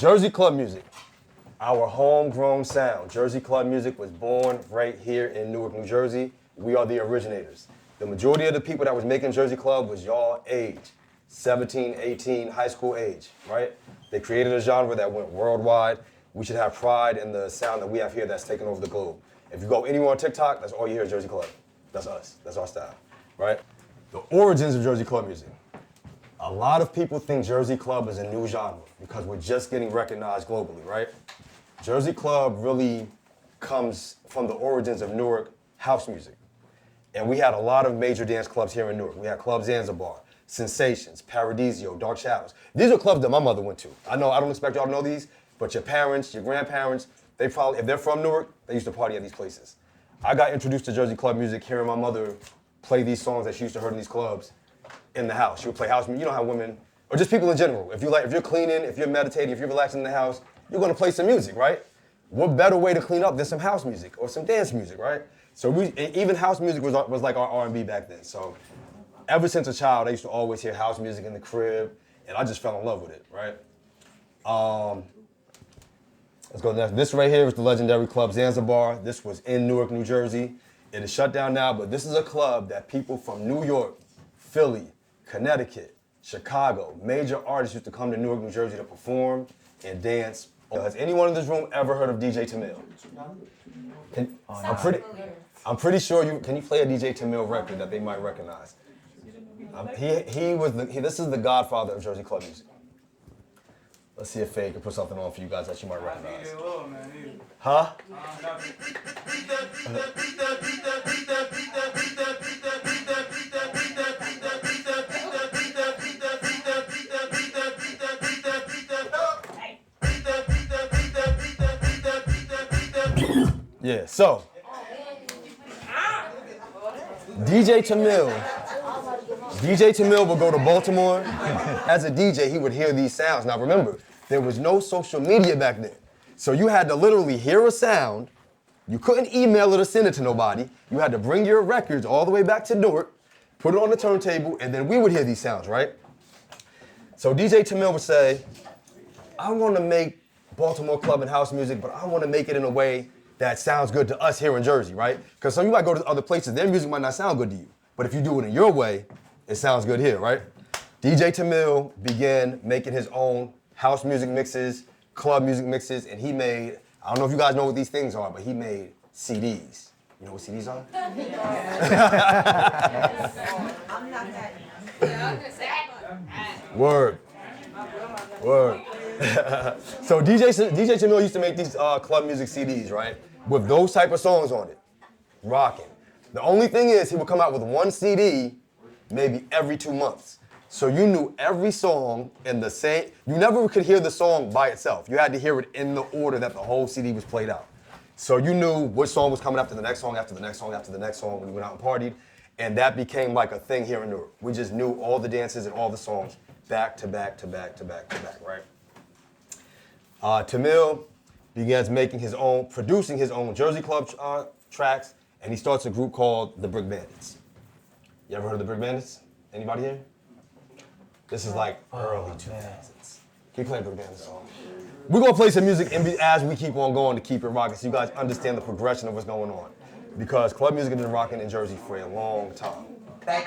Jersey club music, our homegrown sound. Jersey club music was born right here in Newark, New Jersey. We are the originators. The majority of the people that was making Jersey club was y'all age, 17, 18, high school age, right? They created a genre that went worldwide. We should have pride in the sound that we have here that's taken over the globe. If you go anywhere on TikTok, that's all you hear is Jersey club. That's us, that's our style, right? The origins of Jersey club music. A lot of people think Jersey club is a new genre because we're just getting recognized globally, right? Jersey club really comes from the origins of Newark house music. And we had a lot of major dance clubs here in Newark. We had Club Zanzibar, Sensations, Paradiso, Dark Shadows. These are clubs that my mother went to. I know I don't expect y'all to know these, but your parents, your grandparents, they probably, if they're from Newark, they used to party at these places. I got introduced to Jersey club music hearing my mother play these songs that she used to hear in these clubs in the house. She would play house music. You know how women, or just people in general, if you're cleaning, if you're meditating, if you're relaxing in the house, you're gonna play some music, right? What better way to clean up than some house music or some dance music, right? So even house music was like our R&B back then. So ever since a child, I used to always hear house music in the crib, and I just fell in love with it, right? Let's go next. This right here is the legendary Club Zanzibar. This was in Newark, New Jersey. It is shut down now, but this is a club that people from New York, Philly, Connecticut, Chicago, major artists used to come to Newark, New Jersey to perform and dance. Has anyone in this room ever heard of DJ Tamil? I'm pretty sure can you play a DJ Tamil record that they might recognize? This is the godfather of Jersey club music. Let's see if Faye can put something on for you guys that you might recognize. Huh? Yeah, so DJ Tamil would go to Baltimore. As a DJ, he would hear these sounds. Now remember, there was no social media back then. So you had to literally hear a sound. You couldn't email it or send it to nobody. You had to bring your records all the way back to Newark, put it on the turntable, and then we would hear these sounds, right? So DJ Tamil would say, I want to make Baltimore club and house music, but I want to make it in a way that sounds good to us here in Jersey, right? Because some of you might go to other places, their music might not sound good to you. But if you do it in your way, it sounds good here, right? DJ Tamil began making his own house music mixes, club music mixes, and he made, I don't know if you guys know what these things are, but he made CDs. You know what CDs are? I'm not that. Word. So DJ Tamil used to make these club music CDs, right? With those type of songs on it, rocking. The only thing is he would come out with one CD maybe every 2 months. So you knew every song in the same, you never could hear the song by itself. You had to hear it in the order that the whole CD was played out. So you knew which song was coming after the next song, after the next song, after the next song when you went out and partied. And that became like a thing here in Newark. We just knew all the dances and all the songs back to back to back to back to back, right? Tamil begins producing his own Jersey club tracks, and he starts a group called the Brick Bandits. You ever heard of the Brick Bandits? Anybody here? This is like early 2000s. Can you play a Brick Bandits song? We're gonna play some music as we keep on going to keep it rocking so you guys understand the progression of what's going on. Because club music has been rocking in Jersey for a long time. I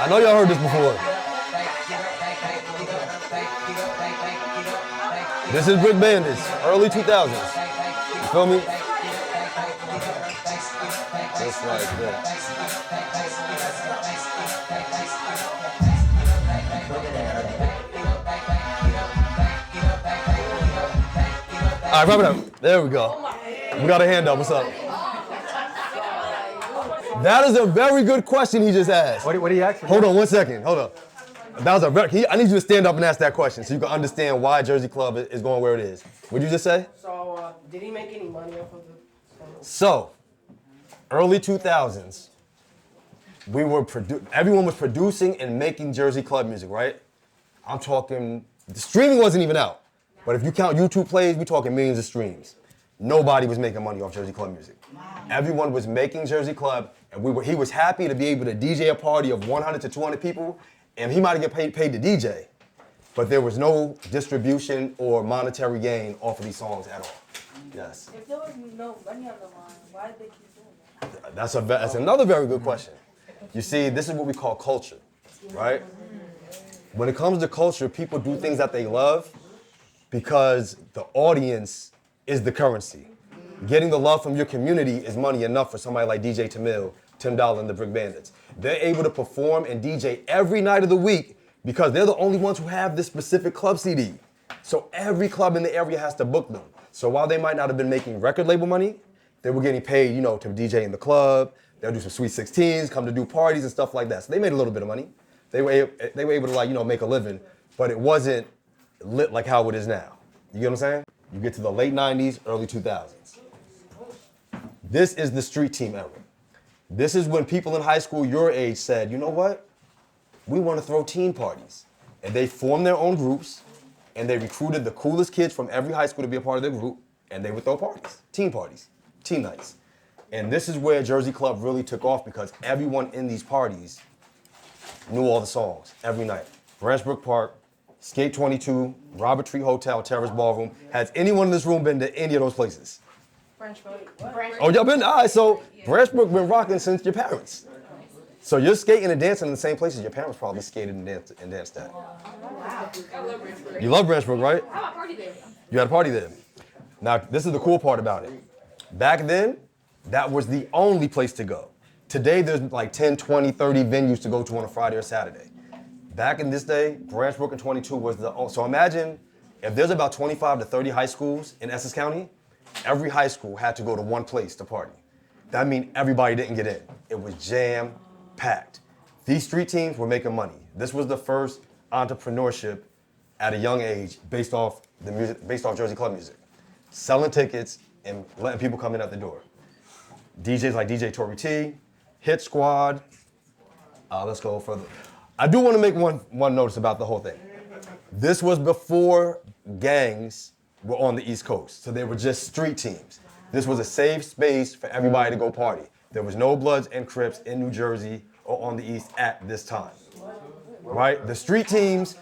know y'all heard this before. This is Brick Bandits, early 2000s. You feel me? Just like that. All right, wrap it up. There we go. We got a hand up. What's up? That is a very good question he just asked. What do you ask? Hold on 1 second. Hold up. I need you to stand up and ask that question so you can understand why Jersey Club is going where it is. What'd you just say? So, did he make any money off of the song? So, early 2000s, everyone was producing and making Jersey Club music, right? I'm talking, the streaming wasn't even out. But if you count YouTube plays, we're talking millions of streams. Nobody was making money off Jersey Club music. Everyone was making Jersey Club, and he was happy to be able to DJ a party of 100 to 200 people and he might have get paid to DJ, but there was no distribution or monetary gain off of these songs at all. Yes. If there was no money on the line, why did they keep doing that? That's another very good question. You see, this is what we call culture, right? When it comes to culture, people do things that they love because the audience is the currency. Getting the love from your community is money enough for somebody like DJ Tamil, Tim Dollar, and the Brick Bandits. They're able to perform and DJ every night of the week because they're the only ones who have this specific club CD. So every club in the area has to book them. So while they might not have been making record label money, they were getting paid, to DJ in the club. They'll do some Sweet 16s, come to do parties and stuff like that. So they made a little bit of money. They were able to make a living, but it wasn't lit like how it is now. You get what I'm saying? You get to the late 90s, early 2000s. This is the street team era. This is when people in high school your age said, you know what? We want to throw teen parties. And they formed their own groups, and they recruited the coolest kids from every high school to be a part of their group, and they would throw parties, teen nights. And this is where Jersey Club really took off because everyone in these parties knew all the songs every night. Branch Brook Park, Skate 22, Robert Tree Hotel, Terrace Ballroom. Has anyone in this room been to any of those places? Oh, y'all been? All right, so Branch Brook been rocking since your parents. So you're skating and dancing in the same places your parents probably skated and danced at. Wow. You love Branch Brook, right? I had a party there. You had a party there. Now, this is the cool part about it. Back then, that was the only place to go. Today, there's like 10, 20, 30 venues to go to on a Friday or Saturday. Back in this day, Branch Brook and 22 was the only. So imagine if there's about 25 to 30 high schools in Essex County, every high school had to go to one place to party. That means everybody didn't get in. It was jam-packed. These street teams were making money. This was the first entrepreneurship at a young age based off Jersey Club music. Selling tickets and letting people come in at the door. DJs like DJ Tory T, Hit Squad. Let's go further. I do want to make one notice about the whole thing. This was before gangs were on the East Coast, so they were just street teams. This was a safe space for everybody to go party. There was no Bloods and Crips in New Jersey or on the East at this time, right? The street teams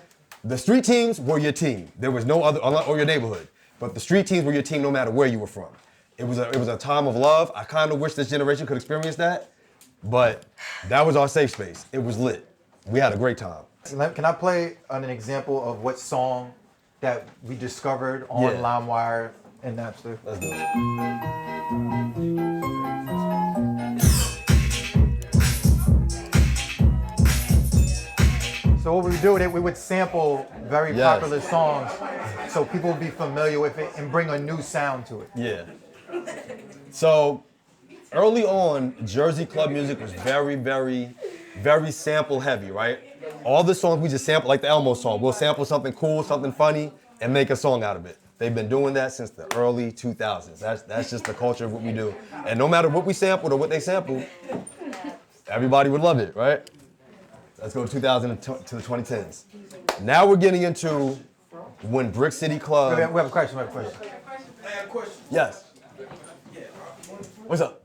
were your team. There was no other, or your neighborhood, but the street teams were your team no matter where you were from. It was a time of love. I kind of wish this generation could experience that, but that was our safe space. It was lit. We had a great time. Can I play an example of what song that we discovered on LimeWire and Napster? Let's do it. So what we would do, we would sample very popular songs so people would be familiar with it and bring a new sound to it. Yeah. So early on, Jersey Club music was very, very, very sample heavy, right? All the songs we just sample, like the Elmo song, we'll sample something cool, something funny, and make a song out of it. They've been doing that since the early 2000s. That's just the culture of what we do. And no matter what we sampled or what they sampled, everybody would love it, right? Let's go to 2000 to the 2010s. Now we're getting into when Brick City Club. We have a question. I have a question. Yes. What's up?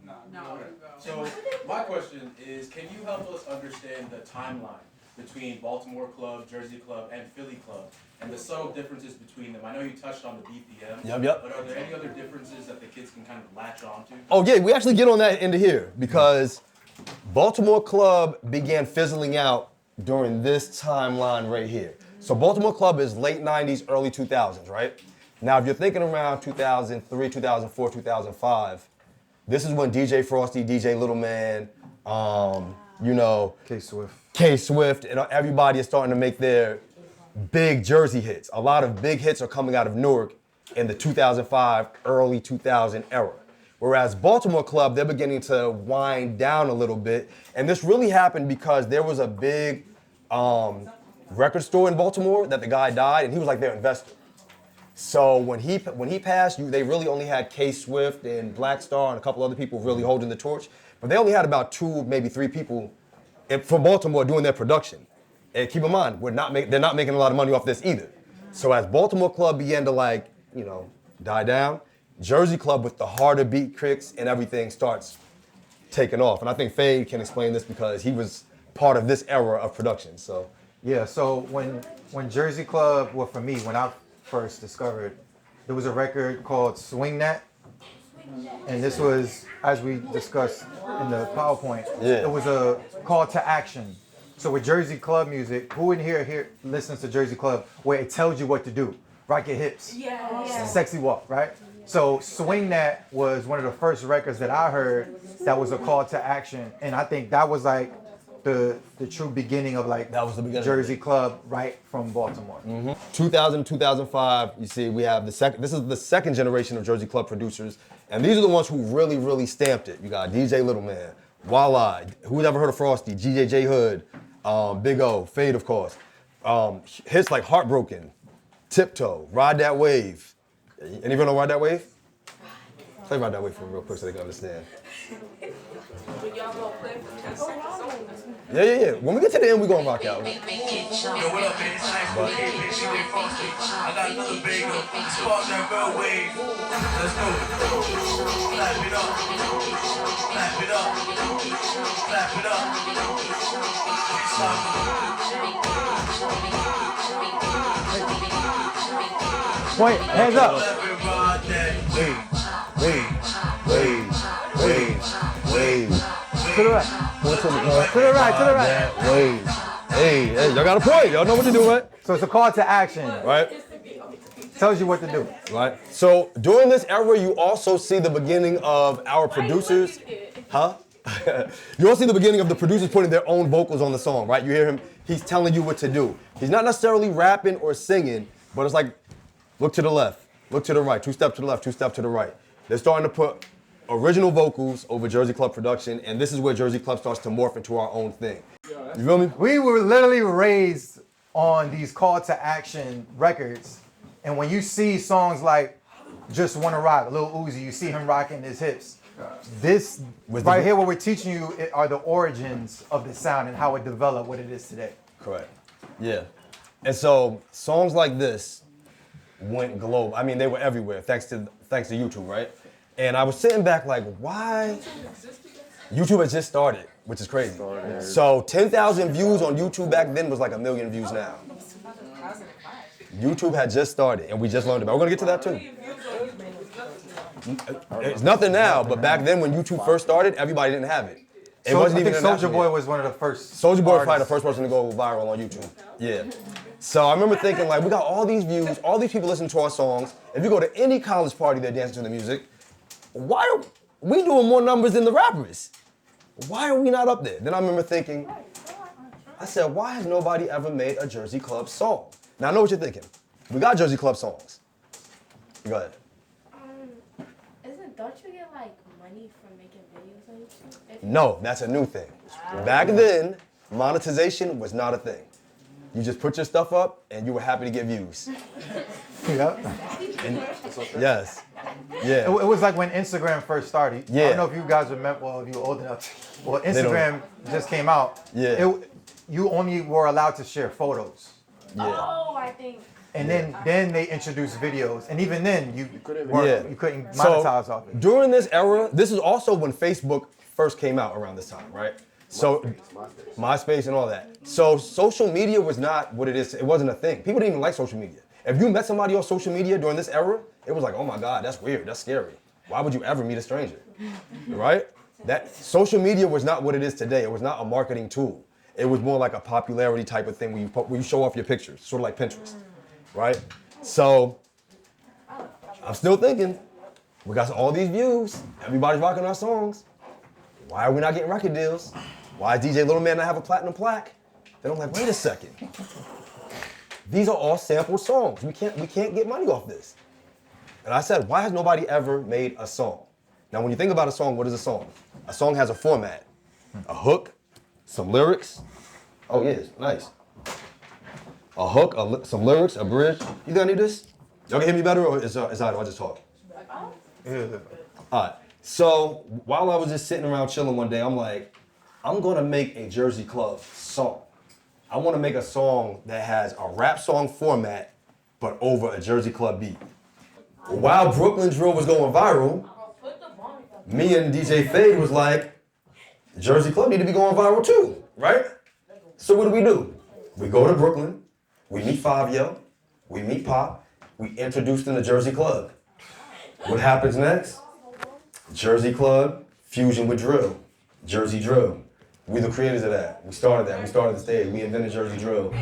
So my question is, can you help us understand the timeline between Baltimore Club, Jersey Club, and Philly Club, and the subtle differences between them? I know you touched on the BPM, Yep. but are there any other differences that the kids can kind of latch on to? Oh yeah, we actually get on that into here because Baltimore Club began fizzling out during this timeline right here. So Baltimore Club is late 90s, early 2000s, right? Now, if you're thinking around 2003, 2004, 2005, this is when DJ Frosty, DJ Little Man, K-Swift, and everybody is starting to make their big Jersey hits. A lot of big hits are coming out of Newark in the 2005, early 2000 era. Whereas Baltimore Club, they're beginning to wind down a little bit. And this really happened because there was a big record store in Baltimore that the guy died, and he was like their investor. So when he passed, they really only had K-Swift and Black Star and a couple other people really holding the torch. But they only had about 2, maybe 3 people from Baltimore doing their production. And keep in mind, they're not making a lot of money off this either. So as Baltimore Club began to die down, Jersey Club with the harder beat kicks and everything starts taking off. And I think Fade can explain this because he was part of this era of production. So Yeah, so when Jersey Club, well for me, when I first discovered, there was a record called Swing That. And this was, as we discussed in the PowerPoint, it was a call to action. So with Jersey Club music, who in here listens to Jersey Club where it tells you what to do? Rock your hips, sexy walk, right? So Swing That was one of the first records that I heard that was a call to action. And I think that was like the true beginning of like That was the beginning. Jersey Club right from Baltimore. 2000, 2005, you see, we have this is the second generation of Jersey Club producers, and these are the ones who really, really stamped it. You got DJ Little Man, Walla, who's ever heard of Frosty, GJJ Hood, Big O, Fade, of course. Hits like Heartbroken, Tiptoe, Ride That Wave. Anyone know Ride That Wave? Play Ride That Wave for me real quick so they can understand. When y'all gonna play for 10 seconds, Yeah. When we get to the end, we gonna rock out. Yo, what up, man? It's nice to meet you. She did Frosty. I got another Berger. Spark that real wave. Let's go. Clap it up. Clap it up. Clap it up. Point, hands up. Wave. To the right. To the right. Wave. Hey, y'all got a point. Y'all know what to do, right? So it's a call to action. Right? Tells you what to do. Right. So during this era, you also see the beginning of our producers. Huh? You also see the beginning of the producers putting their own vocals on the song, right? You hear him, he's telling you what to do. He's not necessarily rapping or singing, but it's like, look to the left, look to the right, 2 steps to the left, 2 steps to the right. They're starting to put original vocals over Jersey Club production, and this is where Jersey Club starts to morph into our own thing. You feel me? We were literally raised on these call to action records. And when you see songs like Just Wanna Rock, Lil Uzi, you see him rocking his hips. This right here, what we're teaching you are the origins of the sound and how it developed what it is today. Correct. Yeah. And so songs like this went global. I mean, they were everywhere thanks to YouTube, right? And I was sitting back like, why? YouTube had just started, which is crazy. So 10,000 views on YouTube back then was like 1 million views now. YouTube had just started, and we just learned about it. We're gonna get to that too. It's nothing now, but back then when YouTube first started, everybody didn't have it. It wasn't even Soulja Boy was one of the first. Soulja Boy was probably the first person to go viral on YouTube. Yeah. So I remember thinking like, we got all these views, all these people listening to our songs. If you go to any college party, they're dancing to the music. Why are we doing more numbers than the rappers? Why are we not up there? Then I remember thinking, I said, why has nobody ever made a Jersey Club song? Now I know what you're thinking. We got Jersey Club songs. Go ahead. Don't you get like money from making videos on YouTube? No, that's a new thing. Back then, monetization was not a thing. You just put your stuff up and you were happy to get views. Yep. Yes. Yeah. It was like when Instagram first started. Yeah. I don't know if you guys remember, well, if you're old enough. Well, Instagram just came out. Yeah. You only were allowed to share photos. Yeah. Oh, I think. And then they introduced videos. And even then, you couldn't monetize off it. During this era, this is also when Facebook first came out around this time, right? So MySpace and all that. So social media was not what it is. It wasn't a thing. People didn't even like social media. If you met somebody on social media during this era, it was like, oh my God, that's weird, that's scary. Why would you ever meet a stranger, right? That social media was not what it is today. It was not a marketing tool. It was more like a popularity type of thing where you show off your pictures, sort of like Pinterest, right? So I'm still thinking, we got all these views, everybody's rocking our songs. Why are we not getting record deals? Why does DJ Little Man not have a platinum plaque? Then I'm like, wait a second. These are all sample songs. We can't get money off this. And I said, why has nobody ever made a song? Now, when you think about a song, what is a song? A song has a format, a hook, some lyrics. Oh, yes, nice. A hook, some lyrics, a bridge. You think I need this? Y'all can hear me better, or is I just talk? Yeah. All right. So while I was just sitting around chilling one day, I'm like, I'm gonna make a Jersey Club song. I wanna make a song that has a rap song format, but over a Jersey Club beat. While Brooklyn Drill was going viral, me and DJ Fade was like, Jersey Club need to be going viral too, right? So what do? We go to Brooklyn, we meet Fabio, we meet Pop, we introduce them to Jersey Club. What happens next? Jersey Club, fusion with drill, Jersey Drill. We the creators of that. We started that. We started the stage. We invented Jersey Drill.